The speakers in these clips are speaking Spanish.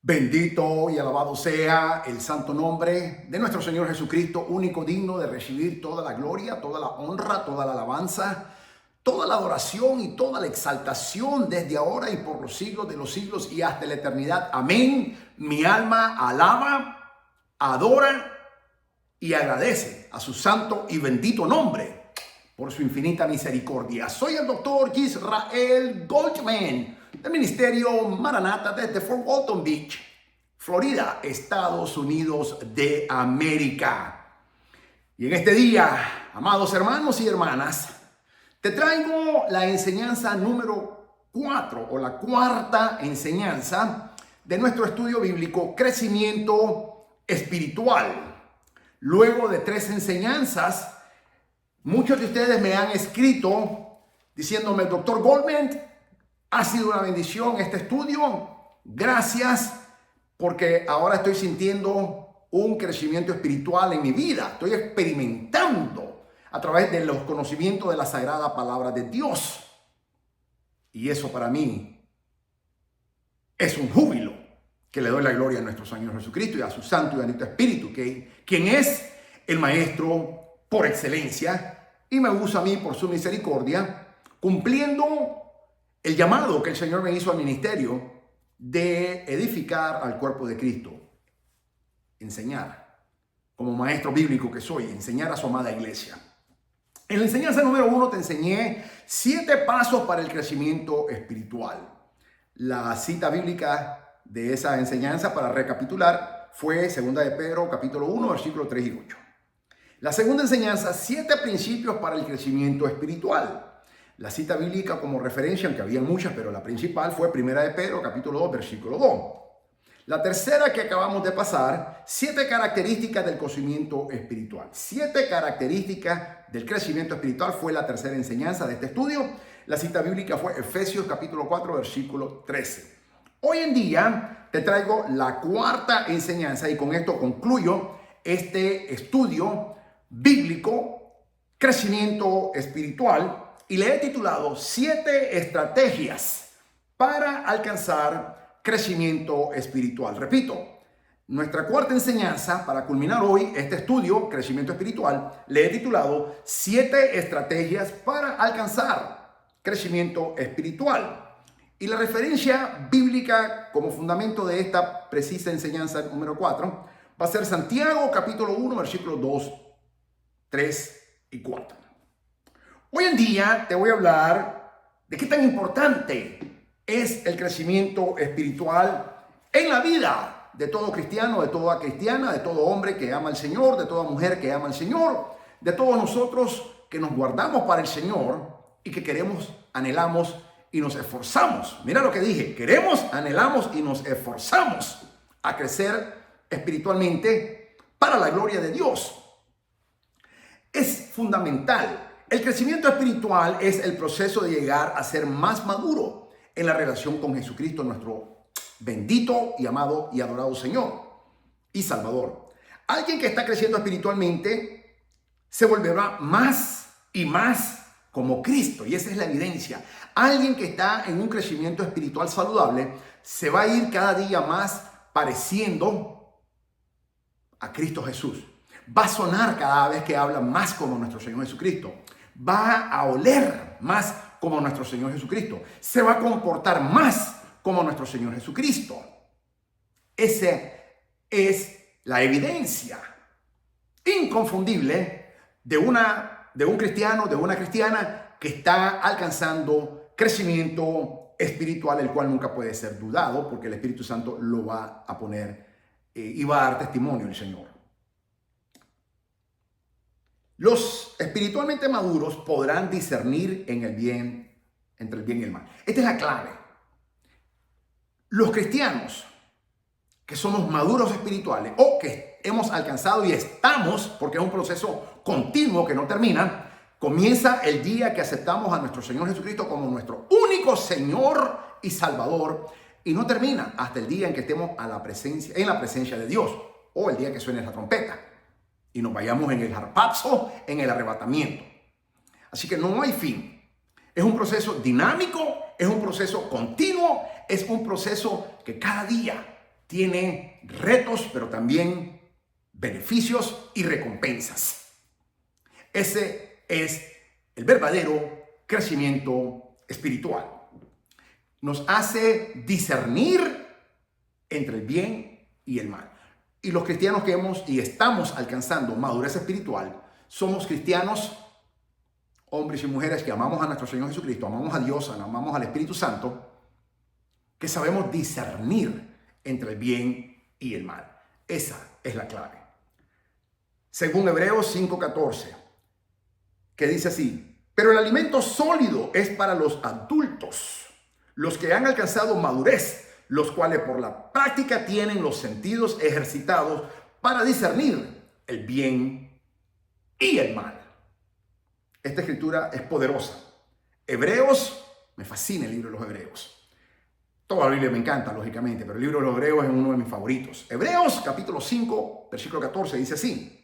Bendito y alabado sea el santo nombre de nuestro Señor Jesucristo, único digno de recibir toda la gloria, toda la honra, toda la alabanza, toda la adoración y toda la exaltación desde ahora y por los siglos de los siglos y hasta la eternidad. Amén. Mi alma alaba, adora y agradece a su santo y bendito nombre por su infinita misericordia. Soy el doctor Israel Goldman, del Ministerio Maranatha desde Fort Walton Beach, Florida, Estados Unidos de América. Y en este día, amados hermanos y hermanas, te traigo la enseñanza número 4 o la cuarta enseñanza de nuestro estudio bíblico, Crecimiento Espiritual. Luego de 3 enseñanzas, muchos de ustedes me han escrito diciéndome: doctor Goldman, ha sido una bendición este estudio. Gracias, porque ahora estoy sintiendo un crecimiento espiritual en mi vida. Estoy experimentando a través de los conocimientos de la sagrada palabra de Dios. Y eso para mí es un júbilo que le doy la gloria a nuestro Señor Jesucristo y a su Santo y bendito Espíritu, quien es el Maestro por excelencia y me usa a mí por su misericordia, cumpliendo el llamado que el Señor me hizo al ministerio de edificar al cuerpo de Cristo, enseñar, como maestro bíblico que soy, enseñar a su amada iglesia. En la enseñanza número 1 te enseñé 7 pasos para el crecimiento espiritual. La cita bíblica de esa enseñanza, para recapitular, fue 2 de Pedro, capítulo 1, versículos 3 y 8. La segunda enseñanza, 7 principios para el crecimiento espiritual. La cita bíblica como referencia, aunque había muchas, pero la principal fue 1 de Pedro, capítulo 2, versículo 2. La tercera que acabamos de pasar, 7 características del crecimiento espiritual. 7 características del crecimiento espiritual fue la tercera enseñanza de este estudio. La cita bíblica fue Efesios, capítulo 4, versículo 13. Hoy en día te traigo la cuarta enseñanza y con esto concluyo este estudio bíblico, crecimiento espiritual. Y le he titulado 7 estrategias para alcanzar crecimiento espiritual. Repito, nuestra cuarta enseñanza para culminar hoy este estudio, crecimiento espiritual, le he titulado 7 estrategias para alcanzar crecimiento espiritual. Y la referencia bíblica como fundamento de esta precisa enseñanza número 4 va a ser Santiago capítulo 1, versículos 2, 3 y 4. Hoy en día te voy a hablar de qué tan importante es el crecimiento espiritual en la vida de todo cristiano, de toda cristiana, de todo hombre que ama al Señor, de toda mujer que ama al Señor, de todos nosotros que nos guardamos para el Señor y que queremos, anhelamos y nos esforzamos. Mira lo que dije: queremos, anhelamos y nos esforzamos a crecer espiritualmente para la gloria de Dios. Es fundamental. El crecimiento espiritual es el proceso de llegar a ser más maduro en la relación con Jesucristo, nuestro bendito y amado y adorado Señor y Salvador. Alguien que está creciendo espiritualmente se volverá más y más como Cristo, y esa es la evidencia. Alguien que está en un crecimiento espiritual saludable se va a ir cada día más pareciendo a Cristo Jesús. Va a sonar cada vez que habla más como nuestro Señor Jesucristo. Va a oler más como nuestro Señor Jesucristo. Se va a comportar más como nuestro Señor Jesucristo. Esa es la evidencia inconfundible de un cristiano, de una cristiana que está alcanzando crecimiento espiritual, el cual nunca puede ser dudado, porque el Espíritu Santo lo va a poner y va a dar testimonio el Señor. Los espiritualmente maduros podrán discernir entre el bien y el mal. Esta es la clave. Los cristianos que somos maduros espirituales o que hemos alcanzado y estamos, porque es un proceso continuo que no termina, comienza el día que aceptamos a nuestro Señor Jesucristo como nuestro único Señor y Salvador, y no termina hasta el día en que estemos en la presencia de Dios, o el día que suene la trompeta y nos vayamos en el harpazo, en el arrebatamiento. Así que no hay fin. Es un proceso dinámico, es un proceso continuo, es un proceso que cada día tiene retos, pero también beneficios y recompensas. Ese es el verdadero crecimiento espiritual. Nos hace discernir entre el bien y el mal. Y los cristianos que hemos y estamos alcanzando madurez espiritual, somos cristianos, hombres y mujeres que amamos a nuestro Señor Jesucristo, amamos a Dios, amamos al Espíritu Santo, que sabemos discernir entre el bien y el mal. Esa es la clave. Según Hebreos 5:14, que dice así: pero el alimento sólido es para los adultos, los que han alcanzado madurez, los cuales por la práctica tienen los sentidos ejercitados para discernir el bien y el mal. Esta escritura es poderosa. Hebreos, me fascina el libro de los Hebreos. Toda la Biblia me encanta, lógicamente, pero el libro de los Hebreos es uno de mis favoritos. Hebreos, capítulo 5, versículo 14, dice así: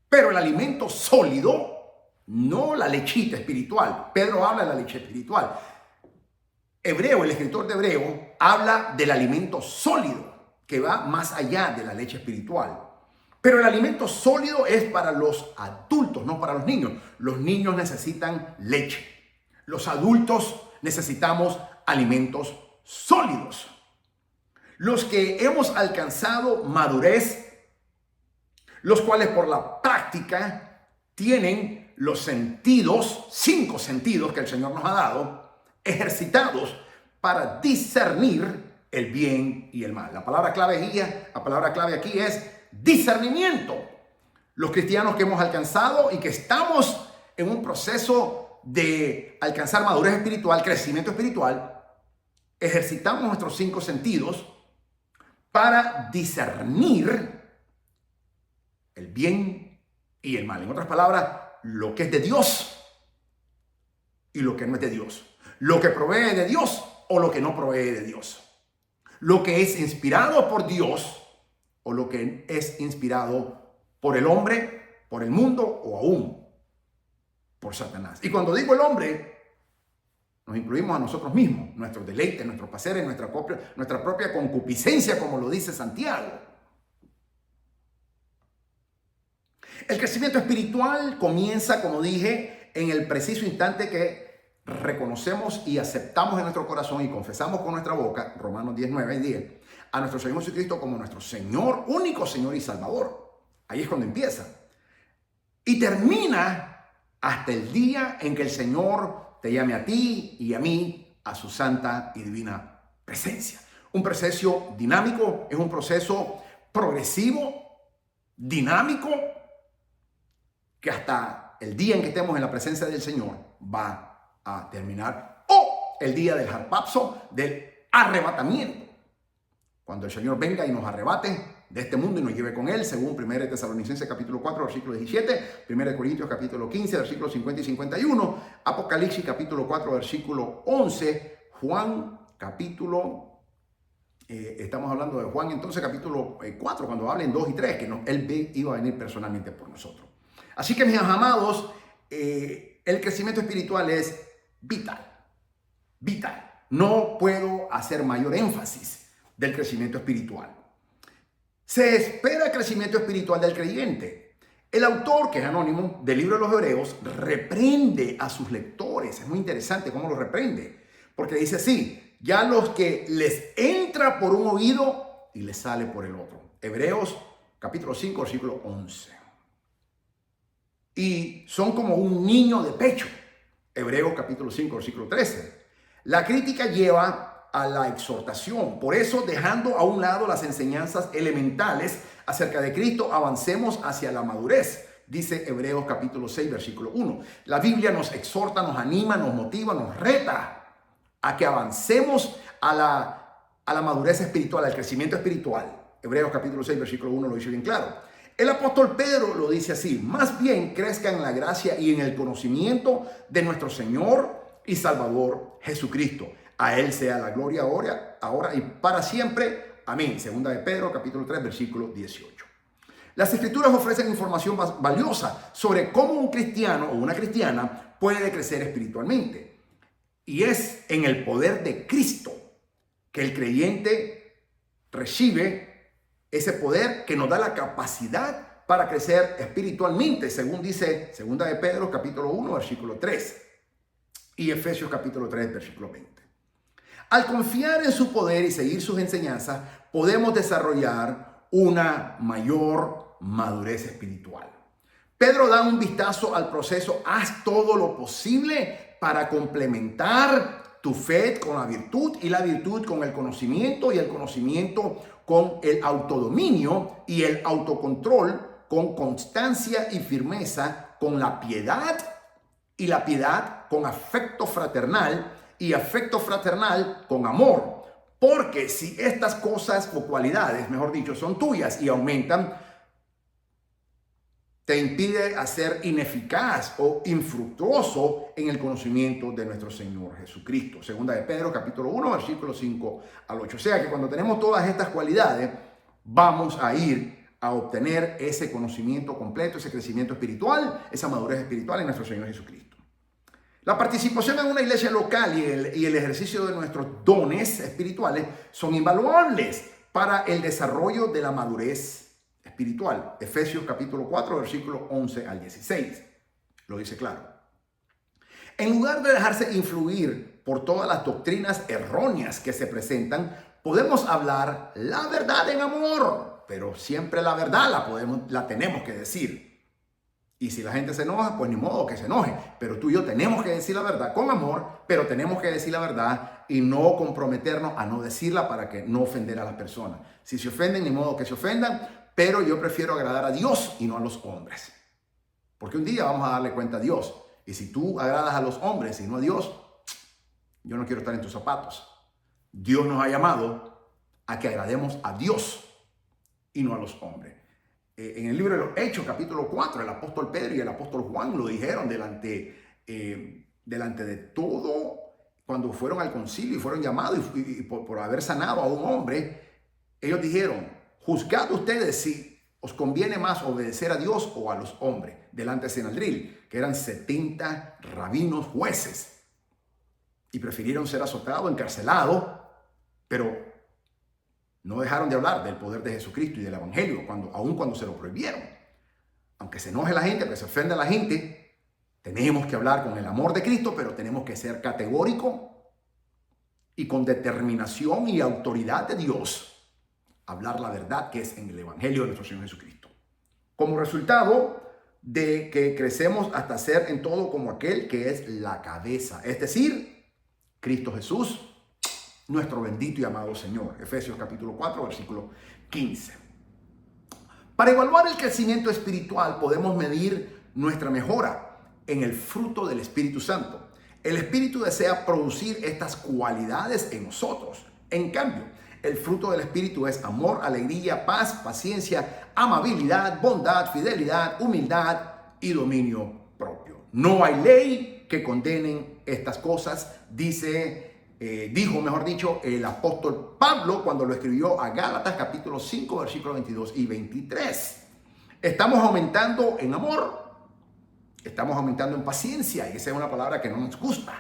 pero el alimento sólido, no la lechita espiritual. Pedro habla de la leche espiritual. Hebreo, el escritor de Hebreo, habla del alimento sólido, que va más allá de la leche espiritual. Pero el alimento sólido es para los adultos, no para los niños. Los niños necesitan leche. Los adultos necesitamos alimentos sólidos. Los que hemos alcanzado madurez, los cuales por la práctica tienen los sentidos, 5 sentidos que el Señor nos ha dado, ejercitados para discernir el bien y el mal. La palabra clave aquí es discernimiento. Los cristianos que hemos alcanzado y que estamos en un proceso de alcanzar madurez espiritual, crecimiento espiritual, ejercitamos nuestros 5 sentidos para discernir el bien y el mal. En otras palabras, lo que es de Dios y lo que no es de Dios. Lo que provee de Dios o lo que no provee de Dios. Lo que es inspirado por Dios o lo que es inspirado por el hombre, por el mundo o aún por Satanás. Y cuando digo el hombre, nos incluimos a nosotros mismos, nuestros deleites, nuestros placeres, nuestra propia concupiscencia, como lo dice Santiago. El crecimiento espiritual comienza, como dije, en el preciso instante que reconocemos y aceptamos en nuestro corazón y confesamos con nuestra boca, Romanos 10:9 y 10, a nuestro Señor Jesucristo como nuestro Señor, único Señor y Salvador. Ahí es cuando empieza. Y termina hasta el día en que el Señor te llame a ti y a mí a su santa y divina presencia. Un proceso dinámico, es un proceso progresivo, dinámico, que hasta el día en que estemos en la presencia del Señor va a terminar, o el día del harpazo, del arrebatamiento, cuando el Señor venga y nos arrebate de este mundo y nos lleve con él, según 1 Tesalonicenses capítulo 4, versículo 17, 1 Corintios capítulo 15, versículos 50 y 51, Apocalipsis capítulo 4, versículo 11, Juan capítulo, estamos hablando de Juan entonces capítulo 4, cuando hablen 2 y 3, que él iba a venir personalmente por nosotros. Así que mis amados, el crecimiento espiritual es vital. No puedo hacer mayor énfasis del crecimiento espiritual. Se espera el crecimiento espiritual del creyente. El autor, que es anónimo, del libro de los Hebreos, reprende a sus lectores. Es muy interesante cómo lo reprende, porque dice así: ya los que les entra por un oído y les sale por el otro. Hebreos capítulo 5, versículo 11. Y son como un niño de pecho. Hebreos capítulo 5, versículo 13. La crítica lleva a la exhortación. Por eso, dejando a un lado las enseñanzas elementales acerca de Cristo, avancemos hacia la madurez. Dice Hebreos capítulo 6, versículo 1. La Biblia nos exhorta, nos anima, nos motiva, nos reta a que avancemos a la madurez espiritual, al crecimiento espiritual. Hebreos capítulo 6, versículo 1 lo dice bien claro. El apóstol Pedro lo dice así: más bien crezca en la gracia y en el conocimiento de nuestro Señor y Salvador Jesucristo. A Él sea la gloria ahora y para siempre. Amén. Segunda de Pedro, capítulo 3, versículo 18. Las Escrituras ofrecen información valiosa sobre cómo un cristiano o una cristiana puede crecer espiritualmente. Y es en el poder de Cristo que el creyente recibe ese poder que nos da la capacidad para crecer espiritualmente, según dice 2 de Pedro capítulo 1, versículo 3 y Efesios capítulo 3, versículo 20. Al confiar en su poder y seguir sus enseñanzas, podemos desarrollar una mayor madurez espiritual. Pedro da un vistazo al proceso. Haz todo lo posible para complementar tu fe con la virtud y la virtud con el conocimiento y el conocimiento con el autodominio y el autocontrol con constancia y firmeza, con la piedad y la piedad con afecto fraternal y afecto fraternal con amor. Porque si estas cosas o cualidades, mejor dicho, son tuyas y aumentan, te impide ser ineficaz o infructuoso en el conocimiento de nuestro Señor Jesucristo. Segunda de Pedro, capítulo 1, versículos 5 al 8. O sea que cuando tenemos todas estas cualidades, vamos a ir a obtener ese conocimiento completo, ese crecimiento espiritual, esa madurez espiritual en nuestro Señor Jesucristo. La participación en una iglesia local y el ejercicio de nuestros dones espirituales son invaluables para el desarrollo de la madurez espiritual. Efesios capítulo 4, versículos 11 al 16. Lo dice claro. En lugar de dejarse influir por todas las doctrinas erróneas que se presentan, podemos hablar la verdad en amor, pero siempre la verdad la tenemos que decir. Y si la gente se enoja, pues ni modo que se enoje. Pero tú y yo tenemos que decir la verdad con amor, pero tenemos que decir la verdad y no comprometernos a no decirla para que no ofender a las personas. Si se ofenden, ni modo que se ofendan, pero yo prefiero agradar a Dios y no a los hombres. Porque un día vamos a darle cuenta a Dios. Y si tú agradas a los hombres y no a Dios, yo no quiero estar en tus zapatos. Dios nos ha llamado a que agrademos a Dios y no a los hombres. En el libro de los Hechos, capítulo 4, el apóstol Pedro y el apóstol Juan lo dijeron delante de todo, cuando fueron al concilio y fueron llamados y por haber sanado a un hombre, ellos dijeron: juzgad ustedes si os conviene más obedecer a Dios o a los hombres, delante de Sanedrín, que eran 70 rabinos jueces, y prefirieron ser azotados, encarcelados, pero no dejaron de hablar del poder de Jesucristo y del evangelio, aun cuando se lo prohibieron. Aunque se enoje la gente, que se ofenda la gente, tenemos que hablar con el amor de Cristo, pero tenemos que ser categóricos y con determinación y autoridad de Dios, hablar la verdad que es en el evangelio de nuestro Señor Jesucristo. Como resultado de que crecemos hasta ser en todo como aquel que es la cabeza, es decir, Cristo Jesús, nuestro bendito y amado Señor. Efesios capítulo 4, versículo 15. Para evaluar el crecimiento espiritual podemos medir nuestra mejora en el fruto del Espíritu Santo. El Espíritu desea producir estas cualidades en nosotros. En cambio, el fruto del Espíritu es amor, alegría, paz, paciencia, amabilidad, bondad, fidelidad, humildad y dominio propio. No hay ley que condenen estas cosas, dijo el apóstol Pablo cuando lo escribió a Gálatas capítulo 5, versículos 22 y 23. Estamos aumentando en amor, estamos aumentando en paciencia, y esa es una palabra que no nos gusta.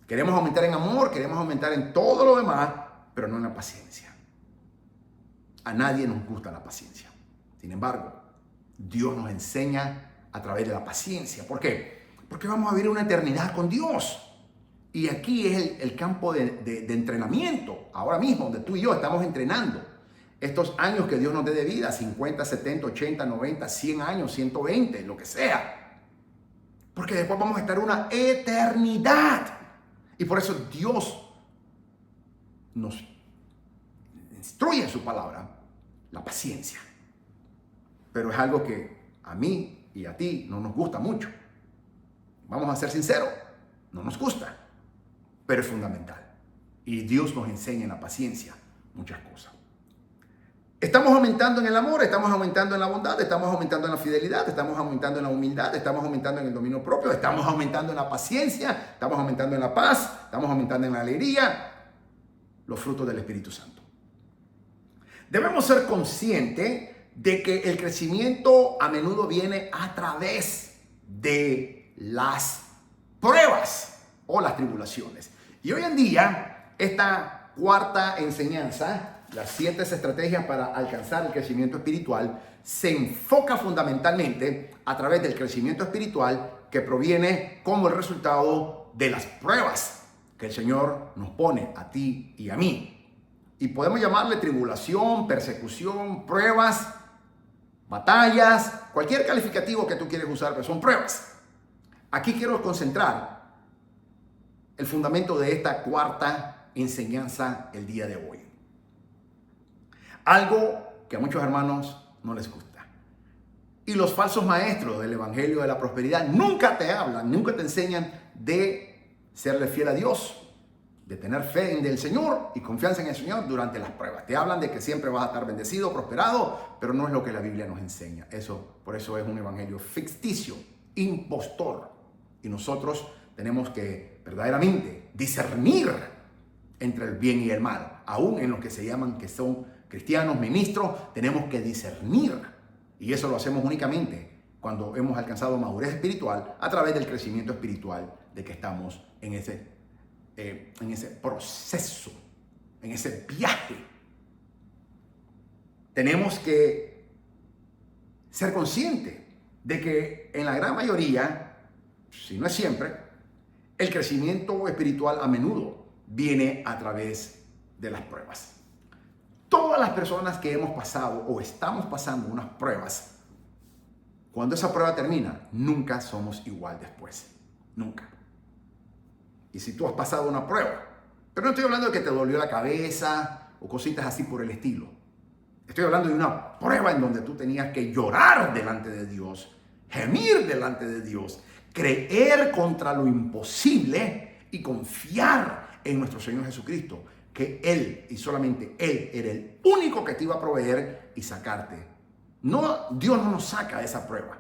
Queremos aumentar en amor, queremos aumentar en todo lo demás, pero no en la paciencia. A nadie nos gusta la paciencia. Sin embargo, Dios nos enseña a través de la paciencia. ¿Por qué? Porque vamos a vivir una eternidad con Dios. Y aquí es el campo de entrenamiento. Ahora mismo, donde tú y yo estamos entrenando. Estos años que Dios nos dé de vida, 50, 70, 80, 90, 100 años, 120, lo que sea. Porque después vamos a estar una eternidad. Y por eso Dios nos instruye en su palabra la paciencia. Pero es algo que a mí y a ti no nos gusta mucho. Vamos a ser sinceros, no nos gusta, pero es fundamental. Y Dios nos enseña en la paciencia muchas cosas. Estamos aumentando en el amor, estamos aumentando en la bondad, estamos aumentando en la fidelidad, estamos aumentando en la humildad, estamos aumentando en el dominio propio, estamos aumentando en la paciencia, estamos aumentando en la paz, estamos aumentando en la alegría, los frutos del Espíritu Santo. Debemos ser conscientes de que el crecimiento a menudo viene a través de las pruebas o las tribulaciones. Y hoy en día, esta cuarta enseñanza las 7 estrategias para alcanzar el crecimiento espiritual, se enfoca fundamentalmente a través del crecimiento espiritual que proviene como el resultado de las pruebas que el Señor nos pone a ti y a mí. Y podemos llamarle tribulación, persecución, pruebas, batallas, cualquier calificativo que tú quieres usar, pero son pruebas. Aquí quiero concentrar el fundamento de esta cuarta enseñanza el día de hoy. Algo que a muchos hermanos no les gusta. Y los falsos maestros del Evangelio de la Prosperidad nunca te hablan, nunca te enseñan de serle fiel a Dios, de tener fe en el Señor y confianza en el Señor durante las pruebas. Te hablan de que siempre vas a estar bendecido, prosperado, pero no es lo que la Biblia nos enseña. Por eso es un evangelio ficticio, impostor. Y nosotros tenemos que verdaderamente discernir entre el bien y el mal. Aún en los que se llaman que son cristianos, ministros, tenemos que discernir. Y eso lo hacemos únicamente cuando hemos alcanzado madurez espiritual a través del crecimiento espiritual de que estamos en ese proceso, en ese viaje. Tenemos que ser conscientes de que en la gran mayoría, si no es siempre, el crecimiento espiritual a menudo viene a través de las pruebas. Todas las personas que hemos pasado o estamos pasando unas pruebas, cuando esa prueba termina, nunca somos igual después. Nunca. Y si tú has pasado una prueba, pero no estoy hablando de que te dolió la cabeza o cositas así por el estilo. Estoy hablando de una prueba en donde tú tenías que llorar delante de Dios, gemir delante de Dios, creer contra lo imposible y confiar en nuestro Señor Jesucristo, que Él y solamente Él era el único que te iba a proveer y sacarte. No, Dios no nos saca de esa prueba.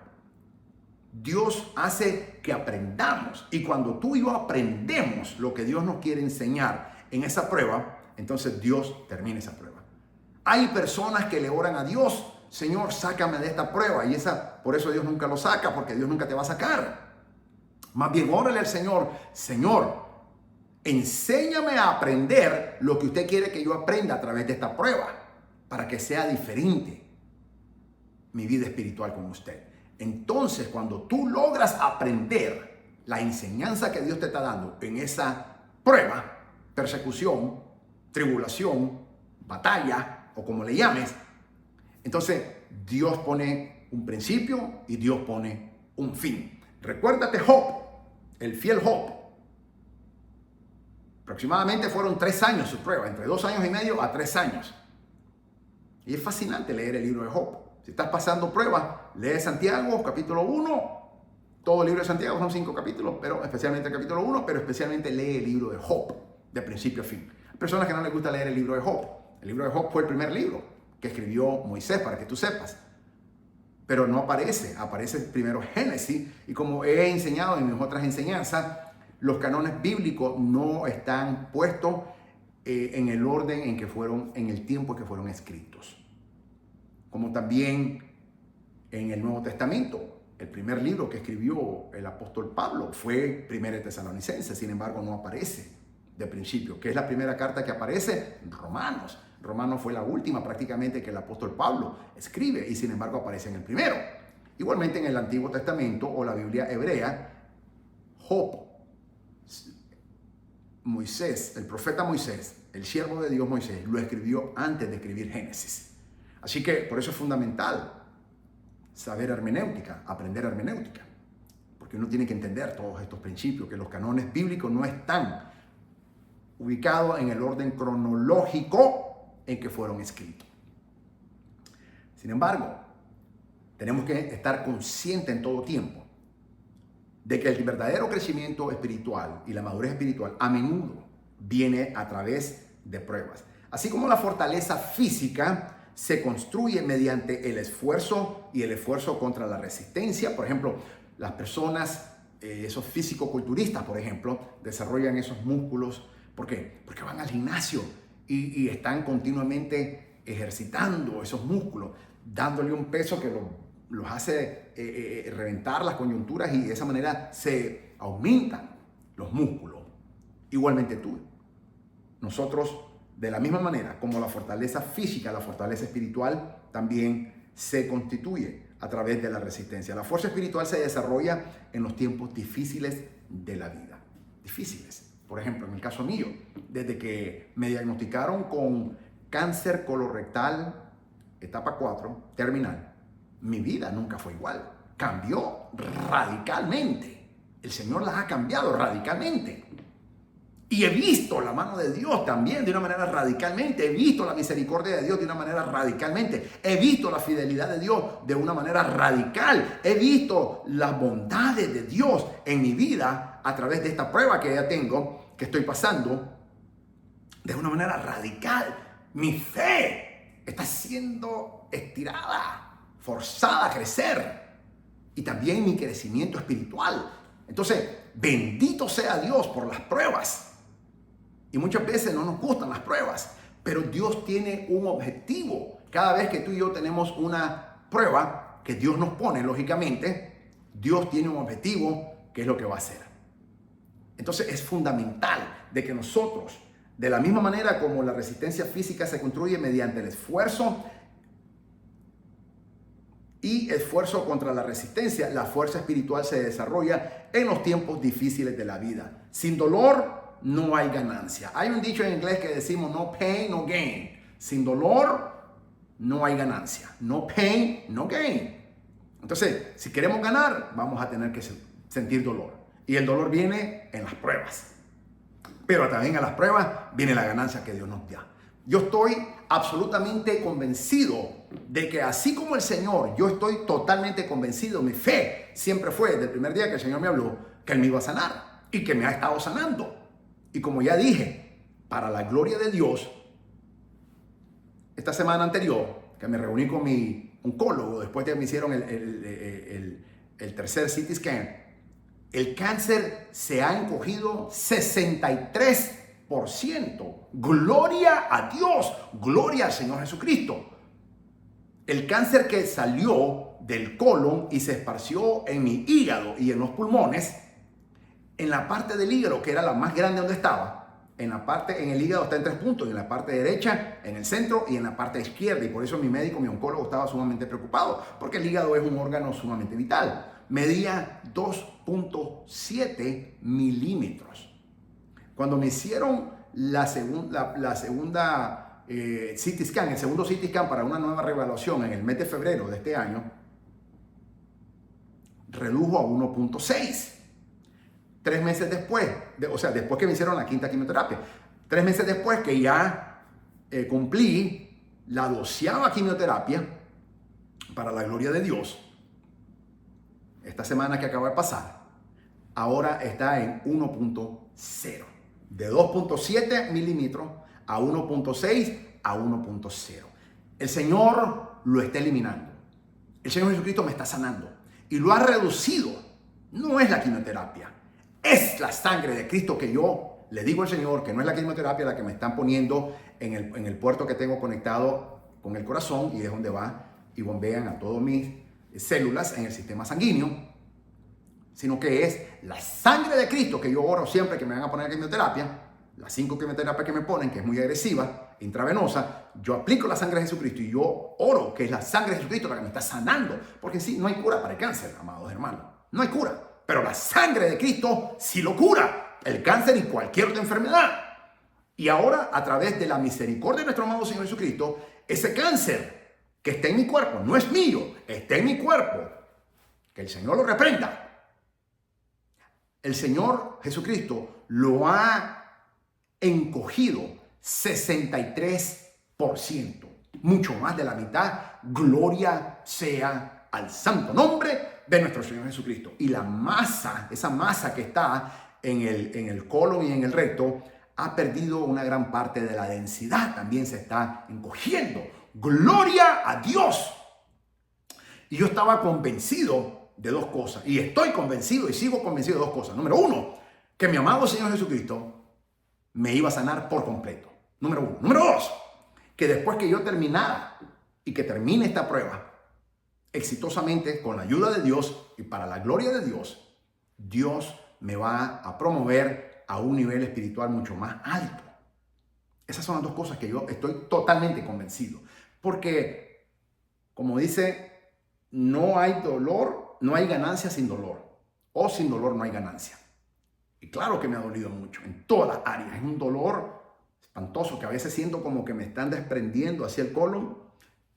Dios hace que aprendamos, y cuando tú y yo aprendemos lo que Dios nos quiere enseñar en esa prueba, entonces Dios termina esa prueba. Hay personas que le oran a Dios: Señor, sácame de esta prueba, y por eso Dios nunca lo saca, porque Dios nunca te va a sacar. Más bien, órale al Señor: Señor, enséñame a aprender lo que usted quiere que yo aprenda a través de esta prueba, para que sea diferente mi vida espiritual con usted. Entonces, cuando tú logras aprender la enseñanza que Dios te está dando en esa prueba, persecución, tribulación, batalla, o como le llames, entonces Dios pone un principio y Dios pone un fin. Recuérdate Job, el fiel Job. Aproximadamente fueron 3 años su prueba, entre 2 años y medio a 3 años. Y es fascinante leer el libro de Job. Si estás pasando pruebas, lee Santiago, capítulo 1. Todo el libro de Santiago son 5 capítulos, pero especialmente el capítulo 1, pero especialmente lee el libro de Job, de principio a fin. Hay personas que no les gusta leer el libro de Job. El libro de Job fue el primer libro que escribió Moisés, para que tú sepas. Pero no aparece primero Génesis, y como he enseñado en mis otras enseñanzas, los canones bíblicos no están puestos en el orden en el tiempo que fueron escritos. Como también en el Nuevo Testamento, el primer libro que escribió el apóstol Pablo fue Primera de Tesalonicenses, sin embargo no aparece de principio, que es la primera carta que aparece, Romanos. Romanos fue la última prácticamente que el apóstol Pablo escribe, y sin embargo aparece en el primero. Igualmente en el Antiguo Testamento o la Biblia hebrea, Job, Moisés, el profeta Moisés, el siervo de Dios Moisés, lo escribió antes de escribir Génesis. Así que por eso es fundamental saber hermenéutica, aprender hermenéutica, porque uno tiene que entender todos estos principios, que los canones bíblicos no están ubicados en el orden cronológico en que fueron escritos. Sin embargo, tenemos que estar conscientes en todo tiempo de que el verdadero crecimiento espiritual y la madurez espiritual a menudo viene a través de pruebas. Así como la fortaleza física se construye mediante el esfuerzo y el esfuerzo contra la resistencia. Por ejemplo, las personas, esos físico-culturistas, por ejemplo, desarrollan esos músculos. ¿Por qué? Porque van al gimnasio y están continuamente ejercitando esos músculos, dándole un peso que los hace reventar las coyunturas, y de esa manera se aumentan los músculos. Igualmente tú. Nosotros de la misma manera como la fortaleza física, la fortaleza espiritual también se constituye a través de la resistencia. La fuerza espiritual se desarrolla en los tiempos difíciles de la vida. Difíciles. Por ejemplo, en el caso mío, desde que me diagnosticaron con cáncer colorectal, etapa 4, terminal, mi vida nunca fue igual. Cambió radicalmente. El Señor las ha cambiado radicalmente. Y he visto la mano de Dios también de una manera radicalmente. He visto la misericordia de Dios de una manera radicalmente. He visto la fidelidad de Dios de una manera radical. He visto las bondades de Dios en mi vida a través de esta prueba que ya tengo, que estoy pasando, de una manera radical. Mi fe está siendo estirada, forzada a crecer. Y también mi crecimiento espiritual. Entonces, bendito sea Dios por las pruebas. Y muchas veces no nos gustan las pruebas, pero Dios tiene un objetivo. Cada vez que tú y yo tenemos una prueba que Dios nos pone, lógicamente, Dios tiene un objetivo, que es lo que va a hacer. Entonces es fundamental de que nosotros, de la misma manera como la resistencia física se construye mediante el esfuerzo y esfuerzo contra la resistencia, la fuerza espiritual se desarrolla en los tiempos difíciles de la vida. Sin dolor no hay ganancia. Hay un dicho en inglés que decimos no pain, no gain. Sin dolor no hay ganancia. No pain, no gain. Entonces, si queremos ganar, vamos a tener que sentir dolor. Y el dolor viene en las pruebas. Pero también a las pruebas viene la ganancia que Dios nos da. Yo estoy absolutamente convencido de que así como el Señor, yo estoy totalmente convencido, mi fe siempre fue desde el primer día que el Señor me habló, que Él me iba a sanar y que me ha estado sanando. Y como ya dije, para la gloria de Dios, esta semana anterior, que me reuní con mi oncólogo, después de que me hicieron el tercer CT scan, el cáncer se ha encogido 63%. Gloria a Dios, gloria al Señor Jesucristo. El cáncer que salió del colon y se esparció en mi hígado y en los pulmones, en la parte del hígado, que era la más grande donde estaba, en el hígado está en 3 puntos, en la parte derecha, en el centro y en la parte izquierda. Y por eso mi médico, mi oncólogo, estaba sumamente preocupado, porque el hígado es un órgano sumamente vital. Medía 2.7 milímetros. Cuando me hicieron la segunda CT scan, el segundo CT scan para una nueva reevaluación en el mes de febrero de este año, redujo a 1.6. 3 meses después, después que me hicieron la 5ª quimioterapia, 3 meses después que ya cumplí la 12ª quimioterapia, para la gloria de Dios, esta semana que acaba de pasar, ahora está en 1.0. De 2.7 milímetros a 1.6 a 1.0. El Señor lo está eliminando. El Señor Jesucristo me está sanando y lo ha reducido. No es la quimioterapia. Es la sangre de Cristo que yo le digo al Señor que no es la quimioterapia la que me están poniendo en el puerto que tengo conectado con el corazón y es donde va y bombean a todas mis células en el sistema sanguíneo, sino que es la sangre de Cristo que yo oro siempre que me van a poner quimioterapia, las 5 quimioterapias que me ponen, que es muy agresiva, intravenosa. Yo aplico la sangre de Jesucristo y yo oro que es la sangre de Jesucristo la que me está sanando, porque sí, no hay cura para el cáncer, amados hermanos, no hay cura. Pero la sangre de Cristo sí lo cura, el cáncer y cualquier otra enfermedad. Y ahora, a través de la misericordia de nuestro amado Señor Jesucristo, ese cáncer que está en mi cuerpo, no es mío, está en mi cuerpo, que el Señor lo reprenda. El Señor Jesucristo lo ha encogido 63%, mucho más de la mitad. Gloria sea al santo nombre de nuestro Señor Jesucristo. Y la masa, esa masa que está en el colon y en el recto, ha perdido una gran parte de la densidad. También se está encogiendo. ¡Gloria a Dios! Y yo estaba convencido de 2 cosas. Y estoy convencido y sigo convencido de 2 cosas. Número 1, que mi amado Señor Jesucristo me iba a sanar por completo. Número 1. Número 2, que después que yo terminara y que termine esta prueba exitosamente con la ayuda de Dios y para la gloria de Dios, Dios me va a promover a un nivel espiritual mucho más alto. Esas son las dos cosas que yo estoy totalmente convencido. Porque, como dice, no hay dolor, no hay ganancia sin dolor. O sin dolor no hay ganancia. Y claro que me ha dolido mucho, en todas las áreas. Es un dolor espantoso que a veces siento como que me están desprendiendo hacia el colon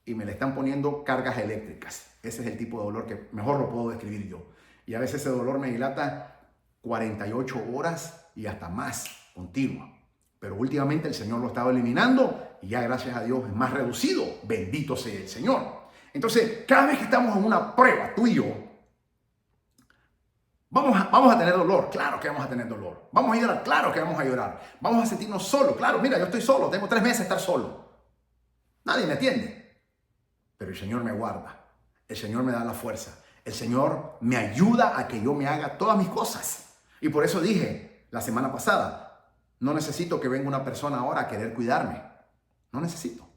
y me le están poniendo cargas eléctricas. Ese es el tipo de dolor que mejor lo puedo describir yo. Y a veces ese dolor me dilata 48 horas y hasta más continuo. Pero últimamente el Señor lo estaba eliminando y ya gracias a Dios es más reducido. Bendito sea el Señor. Entonces, cada vez que estamos en una prueba, tú y yo, vamos a tener dolor. Claro que vamos a tener dolor. Vamos a llorar. Claro que vamos a llorar. Vamos a sentirnos solos. Claro, mira, yo estoy solo. Tengo 3 meses de estar solo. Nadie me atiende. Pero el Señor me guarda. El Señor me da la fuerza. El Señor me ayuda a que yo me haga todas mis cosas. Y por eso dije la semana pasada, no necesito que venga una persona ahora a querer cuidarme. No necesito.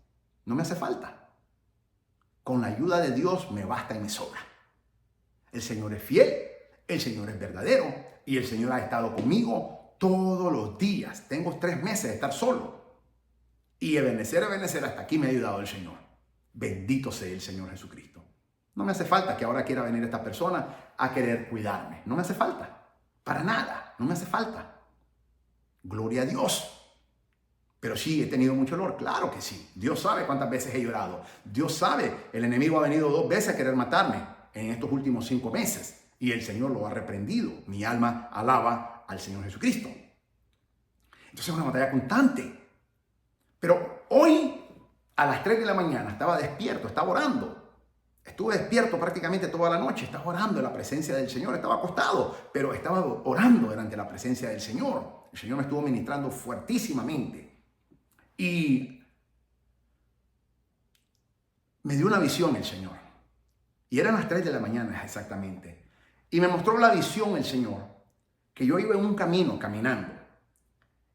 No me hace falta. Con la ayuda de Dios me basta y me sobra. El Señor es fiel, el Señor es verdadero y el Señor ha estado conmigo todos los días. Tengo 3 meses de estar solo. Y Ebenezer, hasta aquí me ha ayudado el Señor. Bendito sea el Señor Jesucristo. No me hace falta que ahora quiera venir esta persona a querer cuidarme. No me hace falta. Para nada. No me hace falta. Gloria a Dios. Pero sí, he tenido mucho dolor. Claro que sí. Dios sabe cuántas veces he llorado. Dios sabe, el enemigo ha venido 2 veces a querer matarme en estos últimos 5 meses. Y el Señor lo ha reprendido. Mi alma alaba al Señor Jesucristo. Entonces es una batalla constante. Pero hoy, a las 3 de la mañana, estaba despierto, estaba orando. Estuve despierto prácticamente toda la noche. Estaba orando en la presencia del Señor. Estaba acostado, pero estaba orando delante de la presencia del Señor. El Señor me estuvo ministrando fuertísimamente. Y me dio una visión el Señor. Y eran las 3 de la mañana exactamente. Y me mostró la visión el Señor, que yo iba en un camino caminando.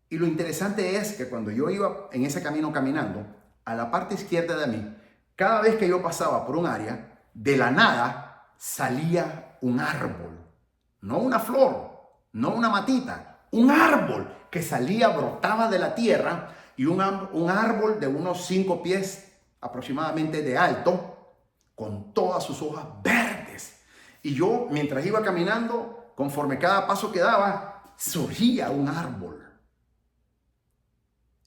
Y lo interesante es que cuando yo iba en ese camino caminando, a la parte izquierda de mí, cada vez que yo pasaba por un área, de la nada salía un árbol. No una flor, no una matita, un árbol que salía, brotaba de la tierra, y un árbol de unos 5 pies aproximadamente de alto, con todas sus hojas verdes. Y yo, mientras iba caminando, conforme cada paso que daba, surgía un árbol.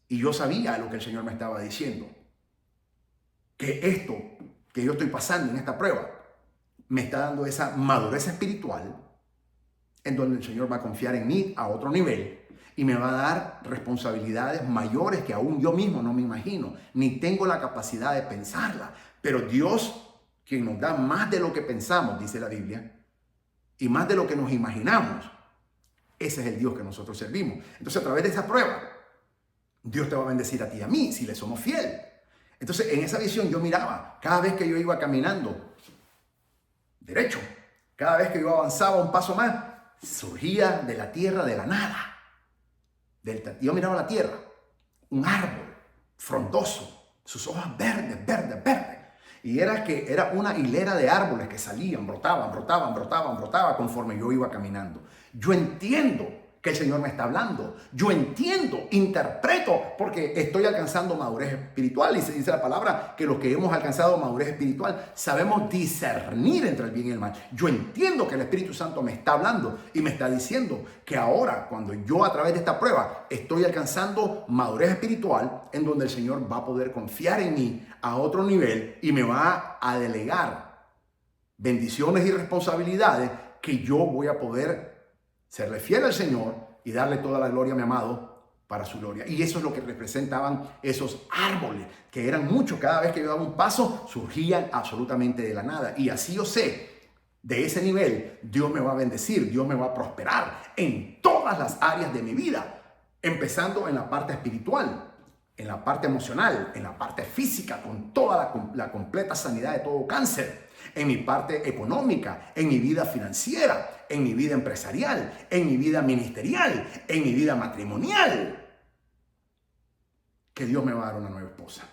Y yo sabía lo que el Señor me estaba diciendo. Que esto que yo estoy pasando en esta prueba me está dando esa madurez espiritual en donde el Señor va a confiar en mí a otro nivel y me va a dar responsabilidades mayores que aún yo mismo no me imagino, ni tengo la capacidad de pensarla. Pero Dios, quien nos da más de lo que pensamos, dice la Biblia, y más de lo que nos imaginamos, ese es el Dios que nosotros servimos. Entonces, a través de esa prueba, Dios te va a bendecir a ti y a mí si le somos fiel. Entonces, en esa visión yo miraba, cada vez que yo iba caminando derecho, cada vez que yo avanzaba un paso más, surgía de la tierra, de la nada. Yo miraba la tierra, un árbol frondoso, sus hojas verdes, verdes, verdes. Y era una hilera de árboles que salían, brotaban conforme yo iba caminando. Yo entiendo que el Señor me está hablando. Yo entiendo, interpreto, porque estoy alcanzando madurez espiritual. Y se dice la palabra que los que hemos alcanzado madurez espiritual sabemos discernir entre el bien y el mal. Yo entiendo que el Espíritu Santo me está hablando y me está diciendo que ahora, cuando yo a través de esta prueba estoy alcanzando madurez espiritual, en donde el Señor va a poder confiar en mí a otro nivel y me va a delegar bendiciones y responsabilidades que yo voy a poder serle fiel al Señor y darle toda la gloria a mi amado para su gloria. Y eso es lo que representaban esos árboles, que eran muchos. Cada vez que yo daba un paso, surgían absolutamente de la nada. Y así yo sé, de ese nivel, Dios me va a bendecir, Dios me va a prosperar en todas las áreas de mi vida, empezando en la parte espiritual, en la parte emocional, en la parte física, con toda la completa sanidad de todo cáncer, en mi parte económica, en mi vida financiera, en mi vida empresarial, en mi vida ministerial, en mi vida matrimonial. Que Dios me va a dar una nueva esposa.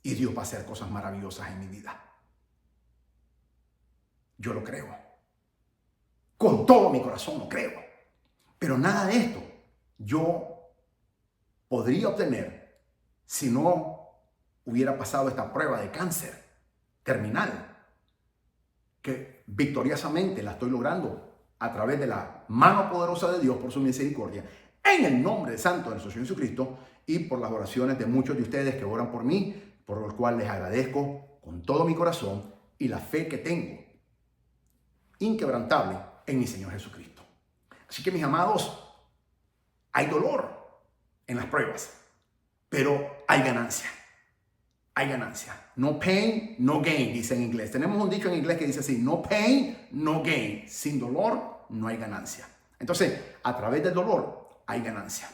Y Dios va a hacer cosas maravillosas en mi vida. Yo lo creo. Con todo mi corazón lo creo. Pero nada de esto yo podría obtener si no hubiera pasado esta prueba de cáncer terminal, que victoriosamente la estoy logrando a través de la mano poderosa de Dios por su misericordia, en el nombre santo de nuestro Señor Jesucristo, y por las oraciones de muchos de ustedes que oran por mí, por lo cual les agradezco con todo mi corazón y la fe que tengo inquebrantable en mi Señor Jesucristo. Así que, mis amados, hay dolor en las pruebas, pero hay ganancia. Hay ganancia. No pain, no gain, dice en inglés. Tenemos un dicho en inglés que dice así: no pain, no gain. Sin dolor no hay ganancia. Entonces, a través del dolor hay ganancia.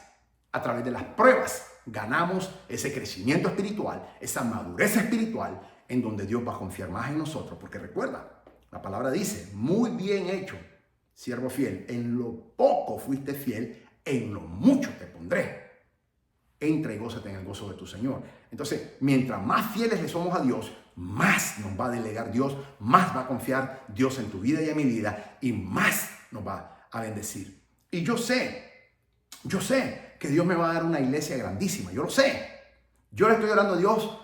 A través de las pruebas ganamos ese crecimiento espiritual, esa madurez espiritual, en donde Dios va a confiar más en nosotros. Porque recuerda, la palabra dice: muy bien hecho, siervo fiel. En lo poco fuiste fiel, en lo mucho te pondré. Entra y gózate en el gozo de tu Señor. Entonces, mientras más fieles le somos a Dios, más nos va a delegar Dios, más va a confiar Dios en tu vida y en mi vida, y más nos va a bendecir. Y yo sé que Dios me va a dar una iglesia grandísima. Yo lo sé. Yo le estoy orando a Dios.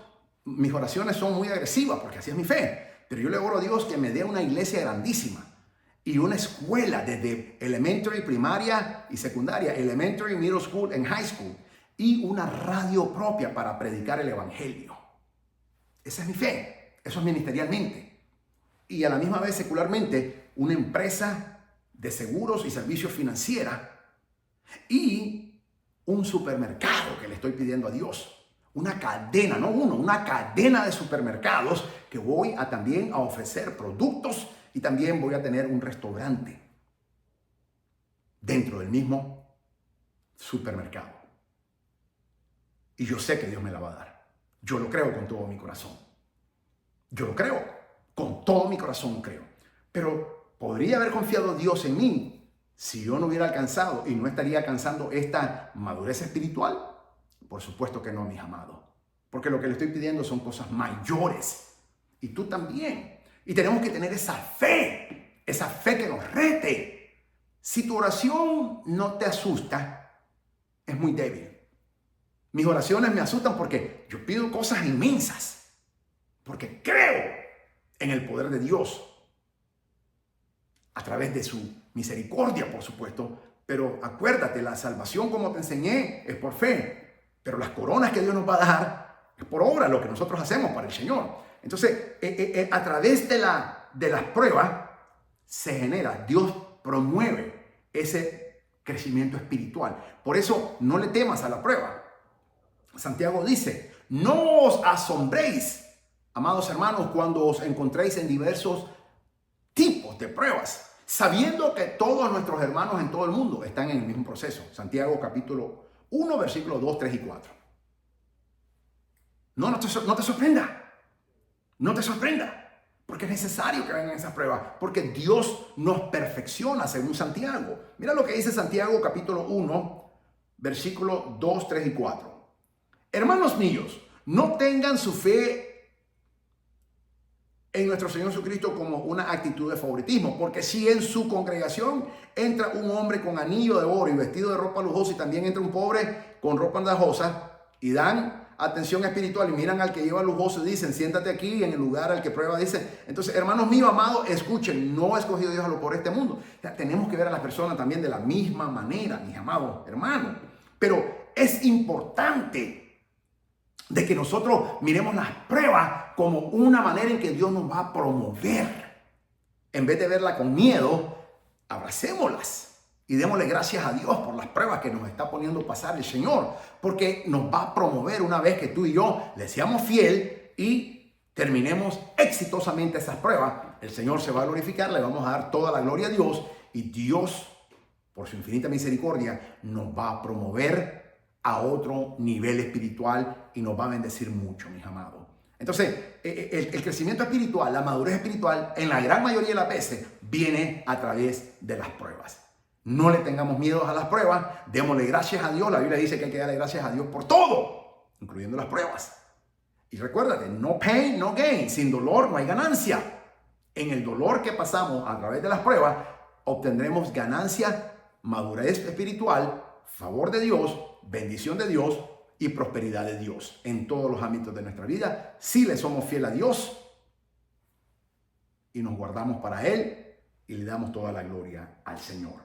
Mis oraciones son muy agresivas porque así es mi fe. Pero yo le oro a Dios que me dé una iglesia grandísima y una escuela desde elementary, primaria y secundaria, elementary, middle school and high school, y una radio propia para predicar el evangelio. Esa es mi fe. Eso es ministerialmente. Y a la misma vez secularmente, una empresa de seguros y servicios financiera y un supermercado que le estoy pidiendo a Dios. Una cadena, no uno, una cadena de supermercados que voy a también a ofrecer productos, y también voy a tener un restaurante dentro del mismo supermercado. Y yo sé que Dios me la va a dar. Yo lo creo con todo mi corazón. Yo lo creo, con todo mi corazón creo. Pero ¿podría haber confiado Dios en mí si yo no hubiera alcanzado y no estaría alcanzando esta madurez espiritual? Por supuesto que no, mis amados. Porque lo que le estoy pidiendo son cosas mayores. Y tú también. Y tenemos que tener esa fe que nos rete. Si tu oración no te asusta, es muy débil. Mis oraciones me asustan porque yo pido cosas inmensas. Porque creo en el poder de Dios. A través de su misericordia, por supuesto. Pero acuérdate, la salvación, como te enseñé, es por fe. Pero las coronas que Dios nos va a dar es por obra, lo que nosotros hacemos para el Señor. Entonces, a través de las pruebas se genera, Dios promueve ese crecimiento espiritual. Por eso no le temas a la prueba. Santiago dice: no os asombréis, amados hermanos, cuando os encontréis en diversos tipos de pruebas, sabiendo que todos nuestros hermanos en todo el mundo están en el mismo proceso. Santiago capítulo 1, versículos 2, 3 y 4. No te sorprenda. No te sorprenda, porque es necesario que vengan esas pruebas, porque Dios nos perfecciona según Santiago. Mira lo que dice Santiago capítulo 1, versículos 2, 3 y 4. Hermanos míos, no tengan su fe en nuestro Señor Jesucristo como una actitud de favoritismo, porque si en su congregación entra un hombre con anillo de oro y vestido de ropa lujosa, y también entra un pobre con ropa andajosa, y dan atención espiritual y miran al que lleva lujoso y dicen: siéntate aquí en el lugar al que prueba, dice. Entonces, hermanos míos amados, escuchen, no ha escogido Dios a lo por este mundo. O sea, tenemos que ver a las personas también de la misma manera, mis amados hermanos. Pero es importante de que nosotros miremos las pruebas como una manera en que Dios nos va a promover. En vez de verla con miedo, abracémoslas. Y démosle gracias a Dios por las pruebas que nos está poniendo pasar el Señor. Porque nos va a promover una vez que tú y yo le seamos fiel y terminemos exitosamente esas pruebas. El Señor se va a glorificar, le vamos a dar toda la gloria a Dios. Y Dios, por su infinita misericordia, nos va a promover a otro nivel espiritual y nos va a bendecir mucho, mis amados. Entonces, el crecimiento espiritual, la madurez espiritual, en la gran mayoría de las veces, viene a través de las pruebas. No le tengamos miedo a las pruebas, démosle gracias a Dios. La Biblia dice que hay que darle gracias a Dios por todo, incluyendo las pruebas. Y recuérdate, no pain, no gain. Sin dolor no hay ganancia. En el dolor que pasamos a través de las pruebas, obtendremos ganancia, madurez espiritual, favor de Dios bendición de Dios y prosperidad de Dios en todos los ámbitos de nuestra vida. Si le somos fiel a Dios y nos guardamos para Él y le damos toda la gloria al Señor.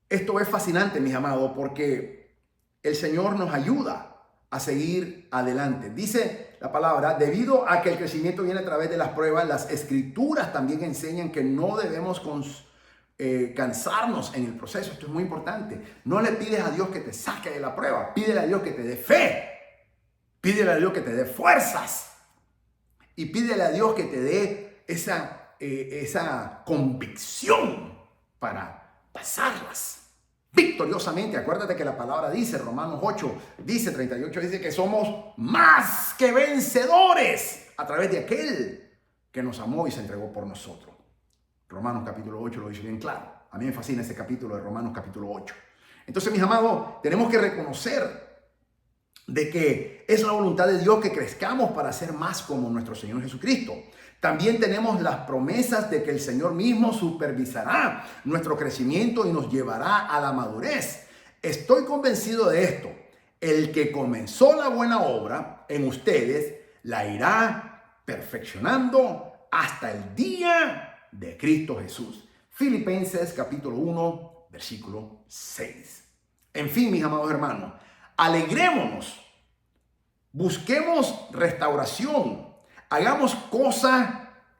Esto es fascinante, mis amados, porque el Señor nos ayuda a seguir adelante. Dice la palabra, debido a que el crecimiento viene a través de las pruebas, las escrituras también enseñan que no debemos cansarnos en el proceso. Esto es muy importante. No le pides a Dios que te saque de la prueba. Pídele a Dios que te dé fe. Pídele a Dios que te dé fuerzas. Y pídele a Dios que te dé esa convicción para pasarlas victoriosamente. Acuérdate que la palabra dice, Romanos 8, dice 38, dice que somos más que vencedores a través de aquel que nos amó y se entregó por nosotros. Romanos capítulo 8 lo dice bien claro. A mí me fascina ese capítulo de Romanos capítulo 8. Entonces, mis amados, tenemos que reconocer de que es la voluntad de Dios que crezcamos para ser más como nuestro Señor Jesucristo. También tenemos las promesas de que el Señor mismo supervisará nuestro crecimiento y nos llevará a la madurez. Estoy convencido de esto. El que comenzó la buena obra en ustedes la irá perfeccionando hasta el día de Cristo Jesús. Filipenses capítulo 1, versículo 6. En fin, mis amados hermanos, alegrémonos, busquemos restauración, hagamos cosas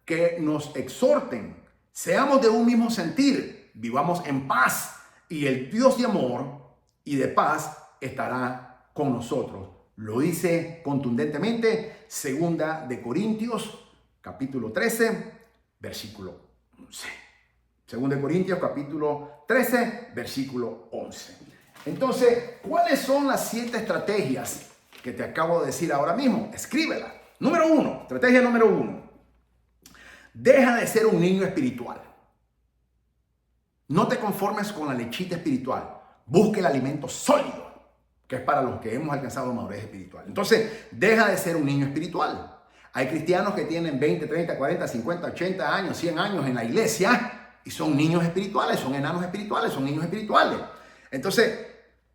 que nos exhorten, seamos de un mismo sentir, vivamos en paz y el Dios de amor y de paz estará con nosotros. Lo dice contundentemente Segunda de Corintios capítulo 13, versículo 11. Segunda de Corintios capítulo 13, versículo 11. Entonces, ¿cuáles son las 7 estrategias que te acabo de decir ahora mismo? Escríbela. Número 1, estrategia número 1. Deja de ser un niño espiritual. No te conformes con la lechita espiritual. Busque el alimento sólido, que es para los que hemos alcanzado madurez espiritual. Entonces, deja de ser un niño espiritual. Hay cristianos que tienen 20, 30, 40, 50, 80 años, 100 años en la iglesia y son niños espirituales, son enanos espirituales, son niños espirituales. Entonces,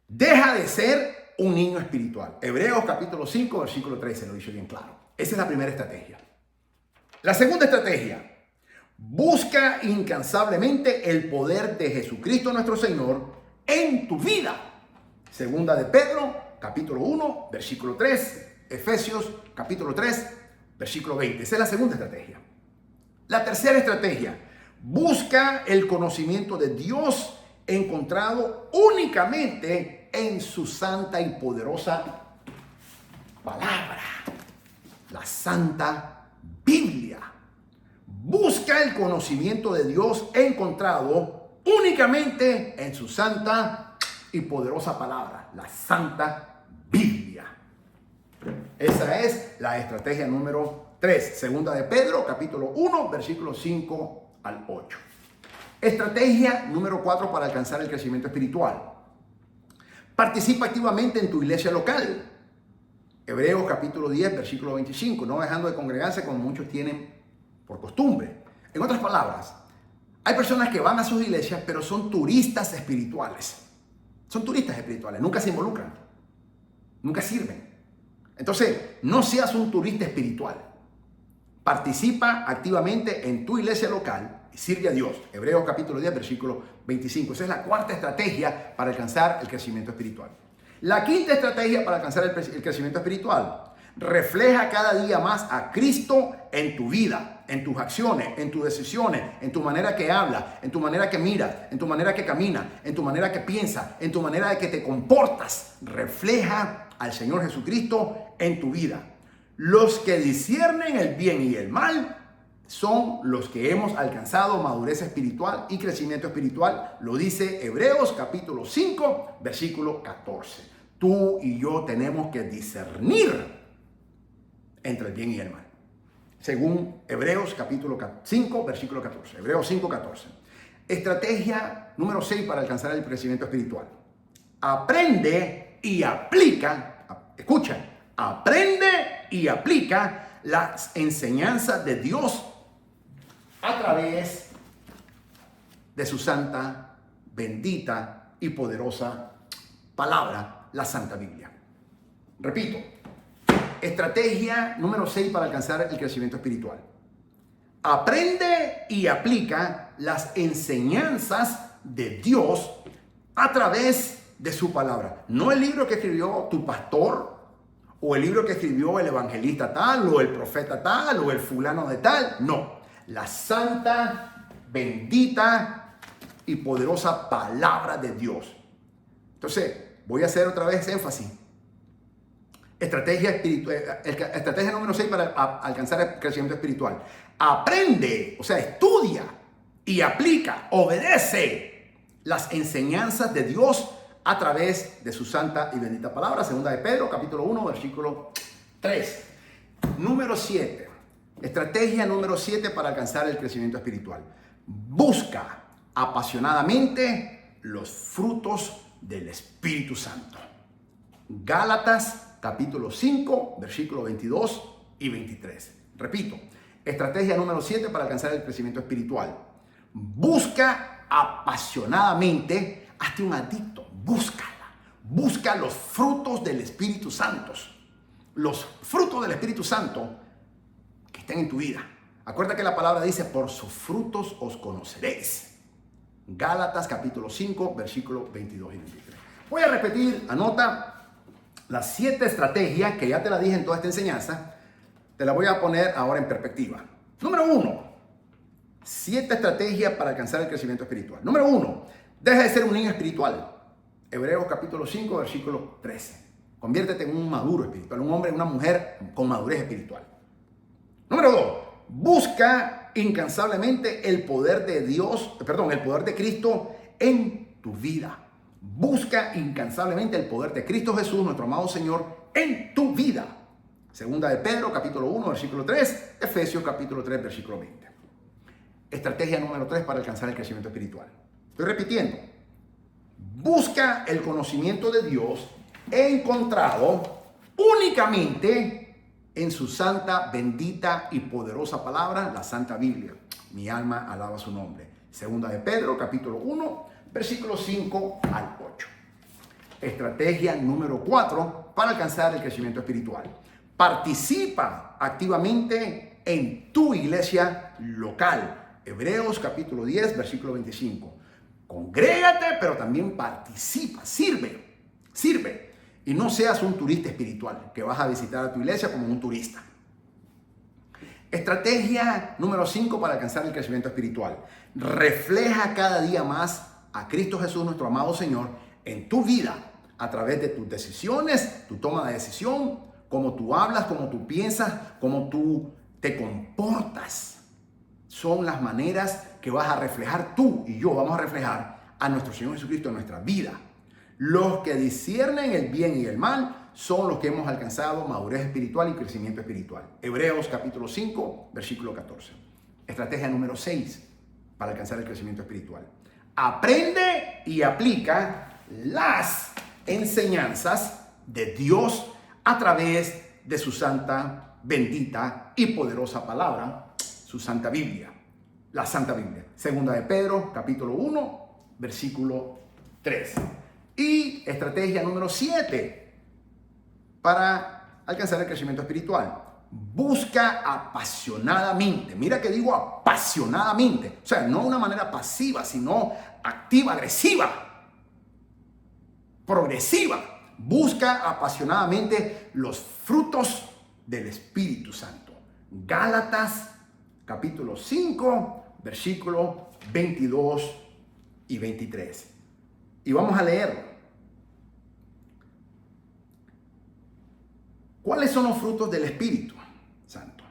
deja de ser un niño espiritual. Hebreos capítulo 5, versículo 13 lo dice bien claro. Esa es la primera estrategia. La segunda estrategia, busca incansablemente el poder de Jesucristo nuestro Señor en tu vida. Segunda de Pedro, capítulo 1, versículo 3. Efesios, capítulo 3, versículo 20. Esa es la segunda estrategia. La tercera estrategia, busca el conocimiento de Dios encontrado únicamente en su santa y poderosa palabra, la Santa Biblia. Busca el conocimiento de Dios encontrado únicamente en su santa y poderosa palabra, la Santa Biblia. Esa es la estrategia número 3, segunda de Pedro, capítulo 1, versículos 5 al 8. Estrategia número 4 para alcanzar el crecimiento espiritual. Participa activamente en tu iglesia local. Hebreos capítulo 10, versículo 25. No dejando de congregarse como muchos tienen por costumbre. En otras palabras, hay personas que van a sus iglesias, pero son turistas espirituales. Son turistas espirituales. Nunca se involucran. Nunca sirven. Entonces, no seas un turista espiritual. Participa activamente en tu iglesia local y sirve a Dios. Hebreos capítulo 10, versículo 25. Esa es la cuarta estrategia para alcanzar el crecimiento espiritual. La quinta estrategia para alcanzar el crecimiento espiritual. Refleja cada día más a Cristo en tu vida, en tus acciones, en tus decisiones, en tu manera que habla, en tu manera que mira, en tu manera que camina, en tu manera que piensa, en tu manera de que te comportas. Refleja al Señor Jesucristo en tu vida. Los que disciernen el bien y el mal son los que hemos alcanzado madurez espiritual y crecimiento espiritual. Lo dice Hebreos capítulo 5, versículo 14. Tú y yo tenemos que discernir entre el bien y el mal. Según Hebreos capítulo 5, versículo 14. Hebreos 5, 14. Estrategia número 6 para alcanzar el crecimiento espiritual. Aprende y aplica, escucha, aprende y aplica las enseñanzas de Dios a través de su santa, bendita y poderosa palabra, la Santa Biblia. Repito, estrategia número 6 para alcanzar el crecimiento espiritual. Aprende y aplica las enseñanzas de Dios a través de su palabra. No el libro que escribió tu pastor, o el libro que escribió el evangelista tal, o el profeta tal, o el fulano de tal. No, la santa, bendita y poderosa palabra de Dios. Entonces, voy a hacer otra vez énfasis. Estrategia número 6 para alcanzar el crecimiento espiritual. Aprende, o sea, estudia y aplica, obedece las enseñanzas de Dios a través de su santa y bendita palabra. Segunda de Pedro, capítulo 1, versículo 3. Número 7. Estrategia número 7 para alcanzar el crecimiento espiritual. Busca apasionadamente los frutos del Espíritu Santo. Gálatas, capítulo 5, versículo 22 y 23. Repito, estrategia número 7 para alcanzar el crecimiento espiritual. Busca apasionadamente, hazte un adicto, búscala. Busca los frutos del Espíritu Santo. Los frutos del Espíritu Santo que estén en tu vida. Acuérdate que la palabra dice, por sus frutos os conoceréis. Gálatas capítulo 5, versículos 22 y 23. Voy a repetir, anota las 7 estrategias que ya te las dije en toda esta enseñanza. Te las voy a poner ahora en perspectiva. Número 1, 7 estrategias para alcanzar el crecimiento espiritual. Número 1, deja de ser un niño espiritual. Hebreos capítulo 5, versículo 13. Conviértete en un maduro espiritual, un hombre, una mujer con madurez espiritual. Número 2, busca incansablemente el poder de Dios, el poder de Cristo en tu vida. Busca incansablemente el poder de Cristo Jesús, nuestro amado Señor, en tu vida. Segunda de Pedro, capítulo 1, versículo 3, Efesios, capítulo 3, versículo 20. Estrategia número 3 para alcanzar el crecimiento espiritual. Estoy repitiendo. Busca el conocimiento de Dios encontrado únicamente en su santa, bendita y poderosa palabra, la Santa Biblia. Mi alma alaba su nombre. Segunda de Pedro, capítulo 1, versículos 5 al 8. Estrategia número 4 para alcanzar el crecimiento espiritual. Participa activamente en tu iglesia local. Hebreos capítulo 10, versículo 25. Congrégate, pero también participa, sirve. Y no seas un turista espiritual, que vas a visitar a tu iglesia como un turista. Estrategia número 5 para alcanzar el crecimiento espiritual. Refleja cada día más a Cristo Jesús, nuestro amado Señor, en tu vida, a través de tus decisiones, tu toma de decisión, cómo tú hablas, cómo tú piensas, cómo tú te comportas. Son las maneras que vas a reflejar tú y yo vamos a reflejar a nuestro Señor Jesucristo en nuestra vida. Los que disciernen el bien y el mal son los que hemos alcanzado madurez espiritual y crecimiento espiritual. Hebreos capítulo 5, versículo 14. Estrategia número 6 para alcanzar el crecimiento espiritual. Aprende y aplica las enseñanzas de Dios a través de su santa, bendita y poderosa palabra, su Santa Biblia, la Santa Biblia. Segunda de Pedro, capítulo 1, versículo 3. Y estrategia número 7 para alcanzar el crecimiento espiritual. Busca apasionadamente. Mira que digo apasionadamente. O sea, no de una manera pasiva, sino activa, agresiva, progresiva. Busca apasionadamente los frutos del Espíritu Santo. Gálatas capítulo 5, versículos 22 y 23. Y vamos a leerlo. ¿Cuáles son los frutos del Espíritu Santo?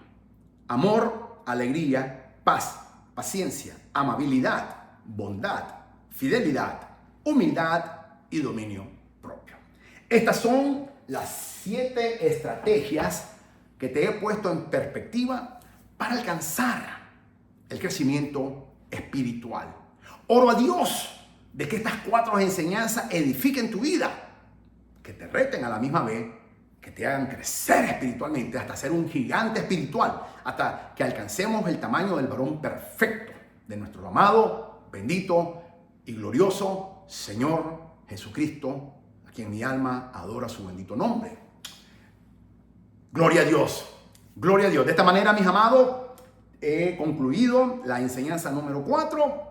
Amor, alegría, paz, paciencia, amabilidad, bondad, fidelidad, humildad y dominio propio. Estas son las 7 estrategias que te he puesto en perspectiva para alcanzar el crecimiento espiritual. Oro a Dios de que estas 4 enseñanzas edifiquen tu vida, que te reten a la misma vez, que te hagan crecer espiritualmente hasta ser un gigante espiritual, hasta que alcancemos el tamaño del varón perfecto de nuestro amado, bendito y glorioso Señor Jesucristo, a quien quien mi alma adora su bendito nombre. Gloria a Dios, gloria a Dios. De esta manera, mis amados, he concluido la enseñanza número 4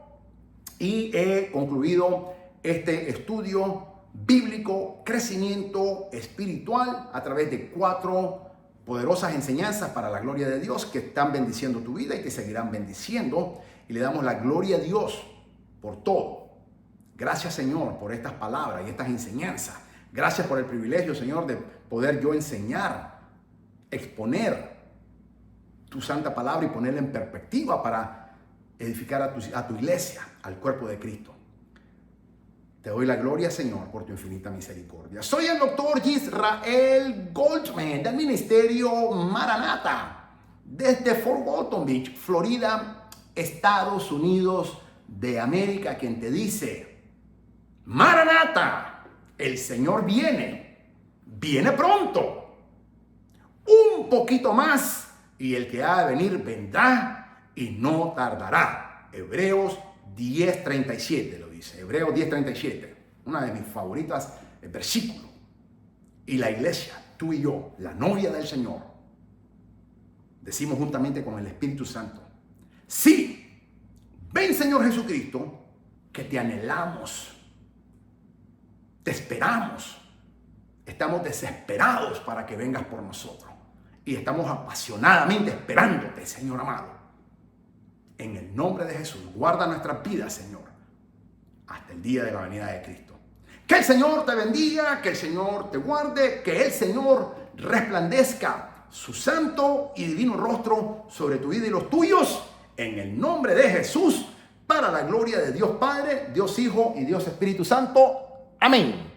y he concluido este estudio bíblico, crecimiento espiritual a través de 4 poderosas enseñanzas para la gloria de Dios que están bendiciendo tu vida y que seguirán bendiciendo. Y le damos la gloria a Dios por todo. Gracias, Señor, por estas palabras y estas enseñanzas. Gracias por el privilegio, Señor, de poder yo enseñar, exponer tu santa palabra y ponerla en perspectiva para edificar a tu iglesia, al cuerpo de Cristo. Te doy la gloria, Señor, por tu infinita misericordia. Soy el doctor Israel Goldman del Ministerio Maranata desde Fort Walton Beach, Florida, Estados Unidos de América, quien te dice: Maranata, el Señor viene pronto, un poquito más, y el que ha de venir vendrá y no tardará. Hebreos 10:37 lo dice, Hebreos 10:37, una de mis favoritas versículos. Y la iglesia, tú y yo, la novia del Señor, decimos juntamente con el Espíritu Santo: sí, ven, Señor Jesucristo, que te anhelamos, te esperamos, estamos desesperados para que vengas por nosotros y estamos apasionadamente esperándote, Señor amado. En el nombre de Jesús, guarda nuestras vidas, Señor, hasta el día de la venida de Cristo. Que el Señor te bendiga, que el Señor te guarde, que el Señor resplandezca su santo y divino rostro sobre tu vida y los tuyos, en el nombre de Jesús, para la gloria de Dios Padre, Dios Hijo y Dios Espíritu Santo. Amén.